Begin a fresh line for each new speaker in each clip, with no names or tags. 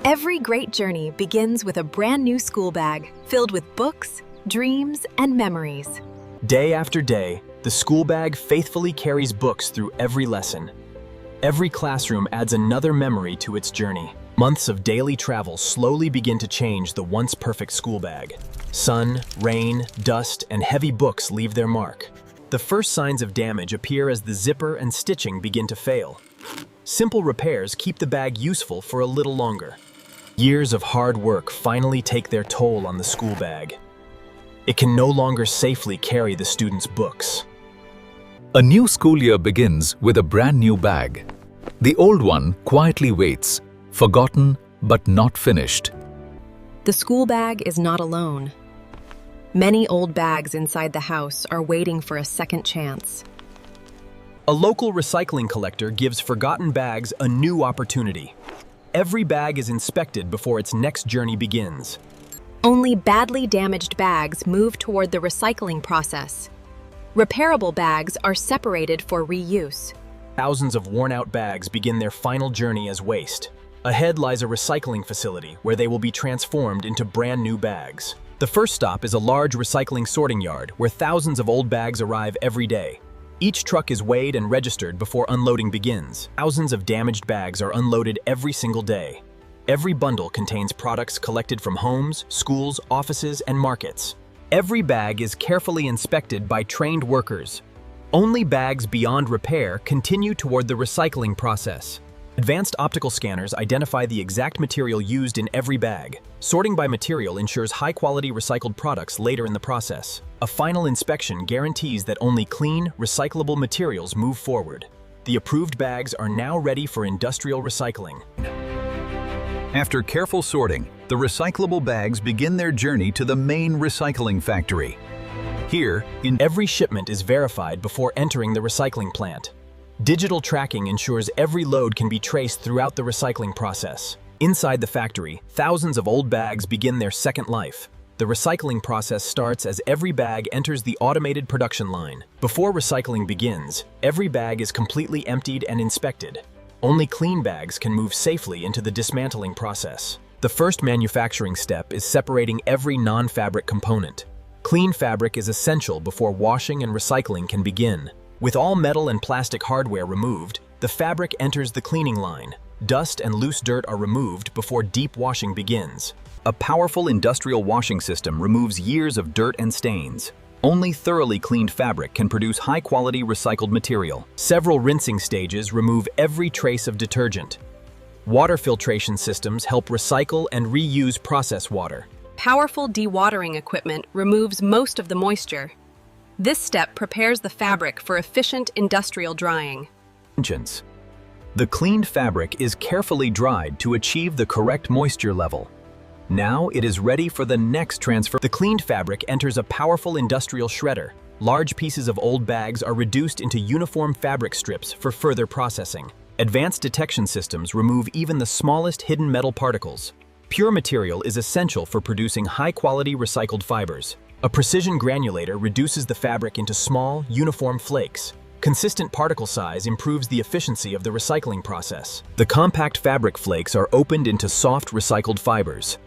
Every great journey begins with a brand new school bag filled with books, dreams, and memories.
Day after day, the school bag faithfully carries books through every lesson. Every classroom adds another memory to its journey. Months of daily travel slowly begin to change the once perfect school bag. Sun, rain, dust, and heavy books leave their mark. The first signs of damage appear as the zipper and stitching begin to fail. Simple repairs keep the bag useful for a little longer. Years of hard work finally take their toll on the school bag. It can no longer safely carry the students' books.
A new school year begins with a brand new bag. The old one quietly waits, forgotten but not finished.
The school bag is not alone. Many old bags inside the house are waiting for a second chance.
A local recycling collector gives forgotten bags a new opportunity. Every bag is inspected before its next journey begins.
Only badly damaged bags move toward the recycling process. Repairable bags are separated for reuse.
Thousands of worn-out bags begin their final journey as waste. Ahead lies a recycling facility where they will be transformed into brand new bags. The first stop is a large recycling sorting yard where thousands of old bags arrive every day. Each truck is weighed and registered before unloading begins. Thousands of damaged bags are unloaded every single day. Every bundle contains products collected from homes, schools, offices, and markets. Every bag is carefully inspected by trained workers. Only bags beyond repair continue toward the recycling process. Advanced optical scanners identify the exact material used in every bag. Sorting by material ensures high-quality recycled products later in the process. A final inspection guarantees that only clean, recyclable materials move forward. The approved bags are now ready for industrial recycling.
After careful sorting, the recyclable bags begin their journey to the main recycling factory. Here,
Every shipment is verified before entering the recycling plant. Digital tracking ensures every load can be traced throughout the recycling process. Inside the factory, thousands of old bags begin their second life. The recycling process starts as every bag enters the automated production line. Before recycling begins, every bag is completely emptied and inspected. Only clean bags can move safely into the dismantling process. The first manufacturing step is separating every non-fabric component. Clean fabric is essential before washing and recycling can begin. With all metal and plastic hardware removed, the fabric enters the cleaning line. Dust and loose dirt are removed before deep washing begins. A powerful industrial washing system removes years of dirt and stains. Only thoroughly cleaned fabric can produce high-quality recycled material. Several rinsing stages remove every trace of detergent. Water filtration systems help recycle and reuse process water.
Powerful dewatering equipment removes most of the moisture. This step prepares the fabric for efficient industrial drying.
The cleaned fabric is carefully dried to achieve the correct moisture level. Now it is ready for the next transfer.
The cleaned fabric enters a powerful industrial shredder. Large pieces of old bags are reduced into uniform fabric strips for further processing. Advanced detection systems remove even the smallest hidden metal particles. Pure material is essential for producing high-quality recycled fibers. A precision granulator reduces the fabric into small, uniform flakes. Consistent particle size improves the efficiency of the recycling process. The compact fabric flakes are opened into soft recycled fibers.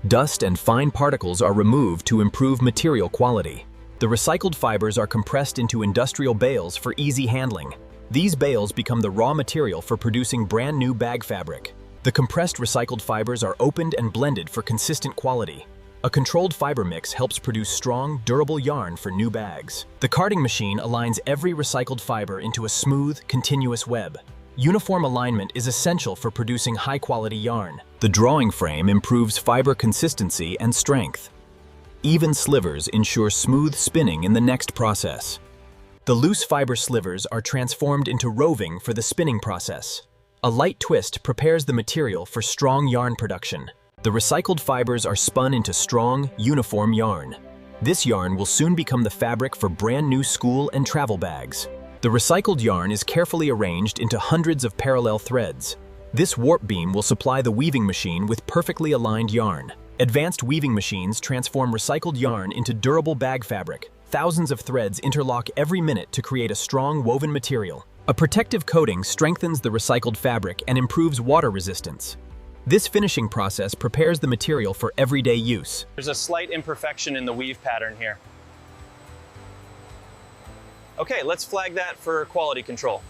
Dust and fine particles are removed to improve material quality. The recycled fibers are compressed into industrial bales for easy handling. These bales become the raw material for producing brand new bag fabric. The compressed recycled fibers are opened and blended for consistent quality. A controlled fiber mix helps produce strong, durable yarn for new bags. The carding machine aligns every recycled fiber into a smooth, continuous web. Uniform alignment is essential for producing high-quality yarn. The drawing frame improves fiber consistency and strength. Even slivers ensure smooth spinning in the next process. The loose fiber slivers are transformed into roving for the spinning process. A light twist prepares the material for strong yarn production. The recycled fibers are spun into strong, uniform yarn. This yarn will soon become the fabric for brand new school and travel bags. The recycled yarn is carefully arranged into hundreds of parallel threads. This warp beam will supply the weaving machine with perfectly aligned yarn. Advanced weaving machines transform recycled yarn into durable bag fabric. Thousands of threads interlock every minute to create a strong woven material. A protective coating strengthens the recycled fabric and improves water resistance. This finishing process prepares the material for everyday use.
There's a slight imperfection in the weave pattern here. Okay, let's flag that for quality control.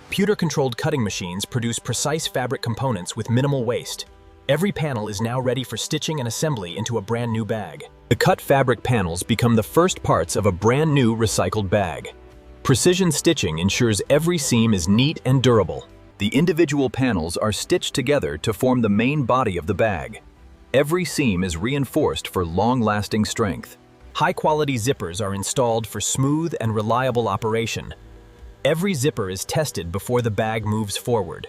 Computer-controlled cutting machines produce precise fabric components with minimal waste. Every panel is now ready for stitching and assembly into a brand new bag. The cut fabric panels become the first parts of a brand new recycled bag. Precision stitching ensures every seam is neat and durable. The individual panels are stitched together to form the main body of the bag. Every seam is reinforced for long-lasting strength. High-quality zippers are installed for smooth and reliable operation. Every zipper is tested before the bag moves forward.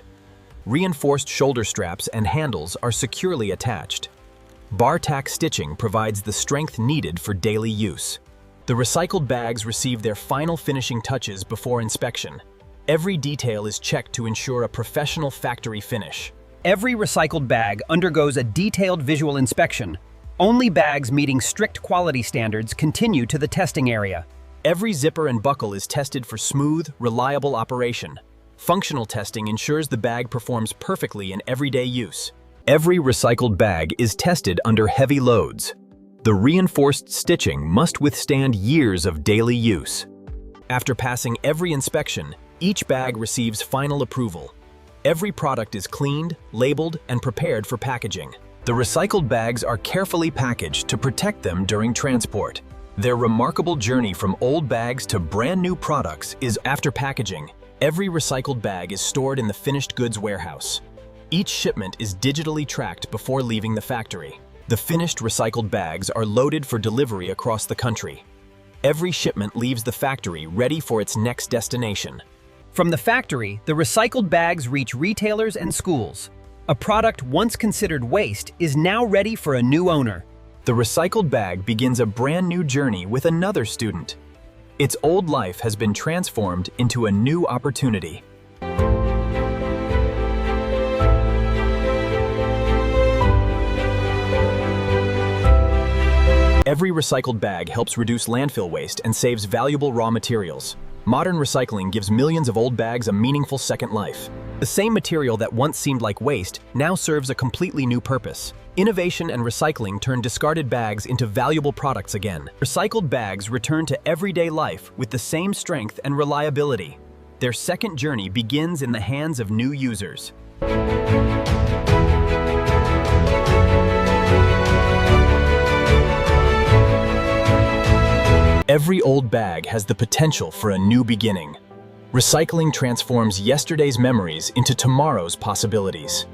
Reinforced shoulder straps and handles are securely attached. Bar tack stitching provides the strength needed for daily use. The recycled bags receive their final finishing touches before inspection. Every detail is checked to ensure a professional factory finish.
Every recycled bag undergoes a detailed visual inspection. Only bags meeting strict quality standards continue to the testing area.
Every zipper and buckle is tested for smooth, reliable operation. Functional testing ensures the bag performs perfectly in everyday use. Every recycled bag is tested under heavy loads. The reinforced stitching must withstand years of daily use. After passing every inspection, each bag receives final approval. Every product is cleaned, labeled, and prepared for packaging. The recycled bags are carefully packaged to protect them during transport. Their remarkable journey from old bags to brand new products is after packaging. Every recycled bag is stored in the finished goods warehouse. Each shipment is digitally tracked before leaving the factory. The finished recycled bags are loaded for delivery across the country. Every shipment leaves the factory ready for its next destination.
From the factory, the recycled bags reach retailers and schools. A product once considered waste is now ready for a new owner.
The recycled bag begins a brand new journey with another student. Its old life has been transformed into a new opportunity. Every recycled bag helps reduce landfill waste and saves valuable raw materials. Modern recycling gives millions of old bags a meaningful second life. The same material that once seemed like waste now serves a completely new purpose. Innovation and recycling turn discarded bags into valuable products again. Recycled bags return to everyday life with the same strength and reliability. Their second journey begins in the hands of new users. Every old bag has the potential for a new beginning. Recycling transforms yesterday's memories into tomorrow's possibilities.